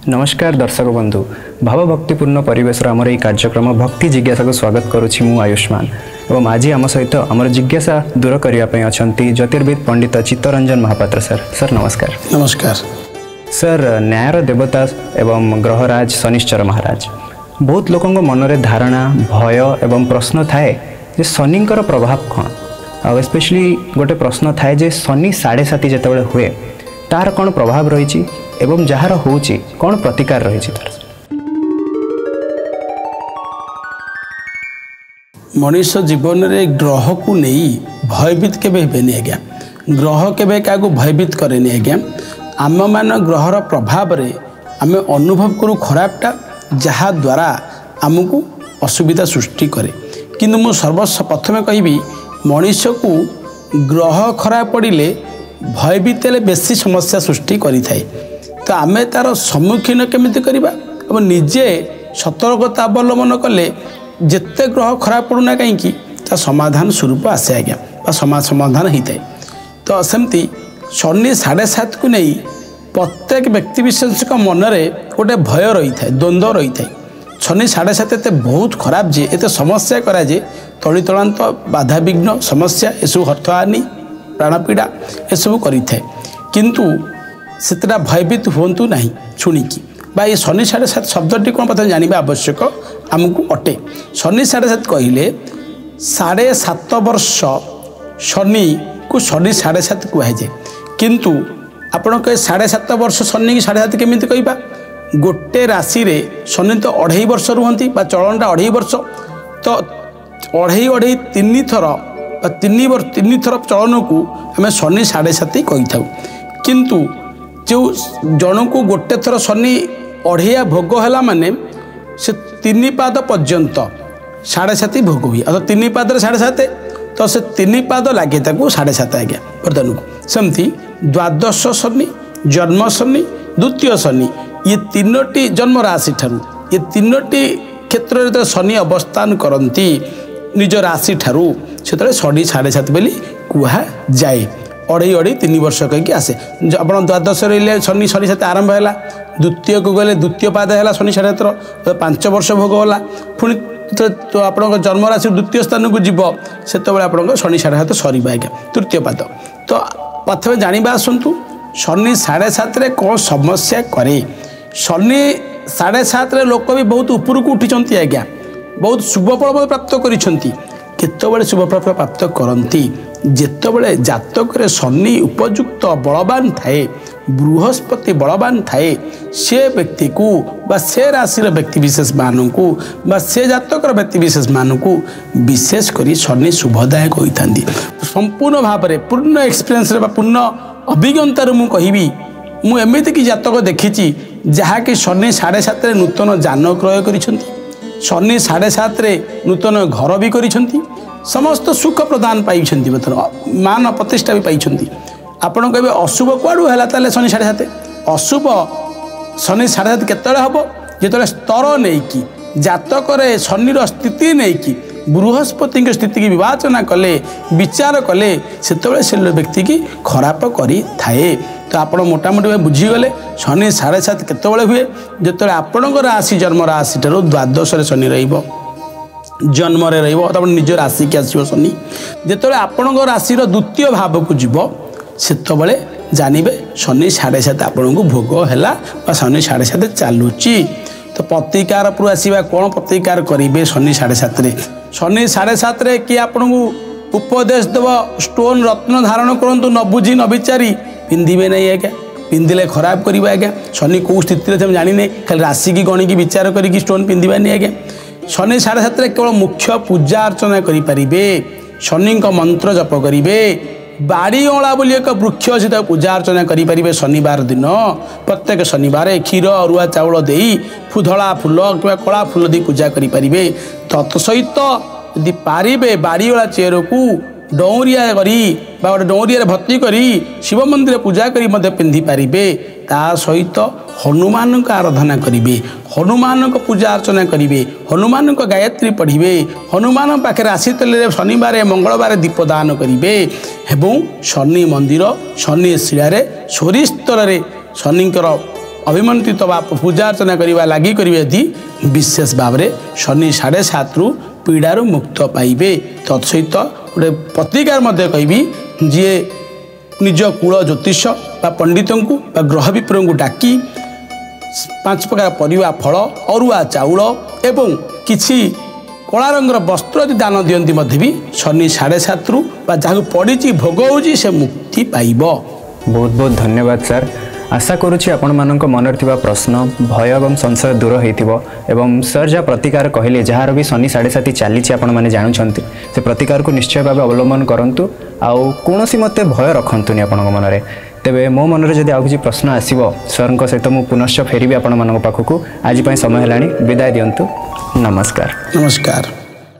नमस्कार दर्शक बंधु भावभक्तिपूर्ण परिवेश आमर यह कार्यक्रम भक्ति जिज्ञासा को स्वागत करुच्ची मु आयुष्मान एवं आज आम सहित आमर जिज्ञासा दूर करने अच्छा ज्योतिर्विद पंडित चित्तरंजन महापात्र सर। सर नमस्कार। नमस्कार सर। न्यायर देवता एवं ग्रहराज शनिश्चर महाराज बहुत लोकों मन में धारणा भय एवं प्रश्न थाए जे शनिंकर प्रभाव कौन आ स्पेशली गोटे प्रश्न थाए जे शनि 7.5 जिते हुए तार कौन प्रभाव रही एवं जार होची कौन प्रतिकार रही तार। मनीष जीवन में ग्रह को नहीं भयभीत केबे हेबेनी आज्ञा ग्रह केबे क्या भयभीत करेनी आज्ञा आम मान ग्रहर प्रभाव रे आम अनुभव करूँ खराबटा जहा द्वारा आमको असुविधा सृष्टि करे किंतु मु सर्वप्रथमे कहबी मनीष को ग्रह खराब पड़े भयभीत बेसी समस्या सृष्टि करि थाए तो आमे तार सम्मुखीन केमिति करिबा अब निजे सतर्कता अवलंबन कले जिते ग्रह खराब पड़ूना कहीं समाधान स्वरूप आसे आज्ञा समाधान होता है। तो सेमती शनि 7.5 को नहीं प्रत्येक व्यक्ति विशेष मन में गोटे भय रही है द्वंद्व रही है। शनि 7.5 एत बहुत खराब जे एत समस्या करा जे तली तलांत बाधा विघ्न समस्या एसबू हर्थहानि प्राणपीड़ा एसबू करें किंतु सेटा भयभीत हूँ ना शुणिकी ये शनि 7.5 शब्दटी कौन प्रथम जानवा आवश्यक आमको अटे। शनि 7.5 कहले 7.5 वर्ष शनि को शनि 7.5 कहुए किंतु आपण कहे 7.5 वर्ष शनि की 7.5 केमी कहवा गोटे राशि रे शनि तो 2.5 वर्ष रुहति चलनटा 2.5 वर्ष तो 2.5 3 थर 3 थर चलन को आम शनि 7.5 कही था किंतु जो जन को गोटे थर शनि 2.5 भोग है माने से 3 पाद पर्यंत 7.5 भोग हुए और 3 पाद 7.5 तो से 3 पाद लगे 7.5 आज्ञा बर्तमान को सेमती द्वादश शनि जन्म शनि द्वितीय शनि ये तीनोटी जन्म राशि ठारू ये तीनोटी क्षेत्र में शनि अवस्थान करती निज राशि ठारू से शनि 7.5 बोली कुहा जाए 2.5 वर्ष कहीं आसे आप द्वादश रही शनि 7.5 आरंभ है द्वितीय को गले द्वितीय पाद है शनि 7.5 5 वर्ष भोग है पुणी तो आप जन्म राशि द्वितीय स्थान को जीव से आप शनि 7.5 सर आज्ञा तृतीय पाद तो प्रथम जानवा आसतु शनि 7.5 कौन समस्या करे। शनि 7.5 लोक भी बहुत ऊपर को उठी आज्ञा बहुत शुभ फल प्राप्त करते शुभ फल प्राप्त करती जितेबले जातक शनि उपयुक्त बलवान थाए बृहस्पति बलवान थाए से व्यक्ति को बा से राशि व्यक्ति विशेष मान को बा से जातक व्यक्ति विशेष मान को विशेष कर शनि शुभदायक होता संपूर्ण भाव में पूर्ण एक्सपीरियंस पूर्ण अभिज्ञतार मुझे कहबी मुझे कि जातक देखी जहाँकि शनि 7.5 नूतन जान क्रय कर शनि 7.5 नूतन घर भी कर समस्त सुख प्रदान पाई मान प्रतिष्ठा भी पाई आपड़ कहे अशुभ कुआड़ू है शनि 7.5 अशुभ शनि 7.5 केत हम जो स्तर नहीं कि जातक शनिर स्थिति नहीं कि बृहस्पति स्थिति की विवेचना कले विचार कले से व्यक्ति की खराब करी थाए। तो आप मोटामोटी बुझीगले शनि 7.5 केतबले हुए जो आपणकर राशि जन्म राशि ठार द्वादश शनि रही जन्म रहा निज राशि की आसो शनि जो आपण राशि द्वितीय भाव को जीव से जानवे शनि 7.5 आपण को भोग है शनि 7.5 चलुची। तो प्रतिकार पर आसवा कौन प्रतिकार करेंगे शनि 7.5 शनि 7.5 किए आपन को उपदेश देव स्टोन रत्न धारण करूँ न बुझी न विचारी पिंधे नहीं आज्ञा पिंधिले खराब करेंगे आज्ञा शनि कौ स्थित जाने खाली राशि की गणिकी विचार करी स्टोन पिंधा नहीं आज्ञा शनि 7.5 केवल मुख्य पूजा अर्चना करें शनि मंत्र जप करेंगे बाड़ी अँला बोली एक वृक्ष अच्छी पूजा अर्चना करें शनिवार दिन प्रत्येक शनिवार क्षीर अरुआ चाउल दे धला फूल कि कला फूल दी पूजा करें तत् सहित यदि पारे बाड़ी अँला चेयर को डौरिया करी गोटे डौरिया भर्ती करी शिव मंदिर पूजा करी पिंधि पारे ता सहित हनुमान का आराधना करेंगे हनुमान को पूजा अर्चना करेंगे हनुमान को गायत्री पढ़े हनुमान पाखे आसी तेल शनिवार मंगलवार दीपदान करेंगे एवं शनि मंदिर शनि शिला सोरी स्तर शनिकर अभिमंत्रित बा पूजा अर्चना करवा लगी करेंगे यदि विशेष भाव में शनि 7.5 रु पीड़ार मुक्त पाइबे। तत्सहित गोटे प्रतिकार कहि जी निज कूल ज्योतिष बा पंडित को ग्रह विप्र को डाकी 5 प्रकार परिवा फल अरुआ चाउल एवं किछि कला रंगर वस्त्र यदि दान दियंती भी शनि 7.5 रु जहाँ पड़ी भोग होची से मुक्ति पाइब। बहुत बहुत धन्यवाद सर। आशा करुँची आपण मानक मनर थिबा प्रश्न भय एवं संशय दूर होइथिबो एवं सर जहाँ प्रतिकार कहले जार भी शनि 7.5 चली आपण मैंने जानते से प्रतिकार को निश्चय भाव अवलंबन करूँ आउ कौन मते भय रखंतुनी आपण मनरे। तेबे मो मनरे जदि आउ किछि प्रश्न आसीबो सर सहित मु पुनश्च फेरिबी आपण मानक पाखकु। आज समय हेलाणी विदाय दियंतु। नमस्कार। नमस्कार।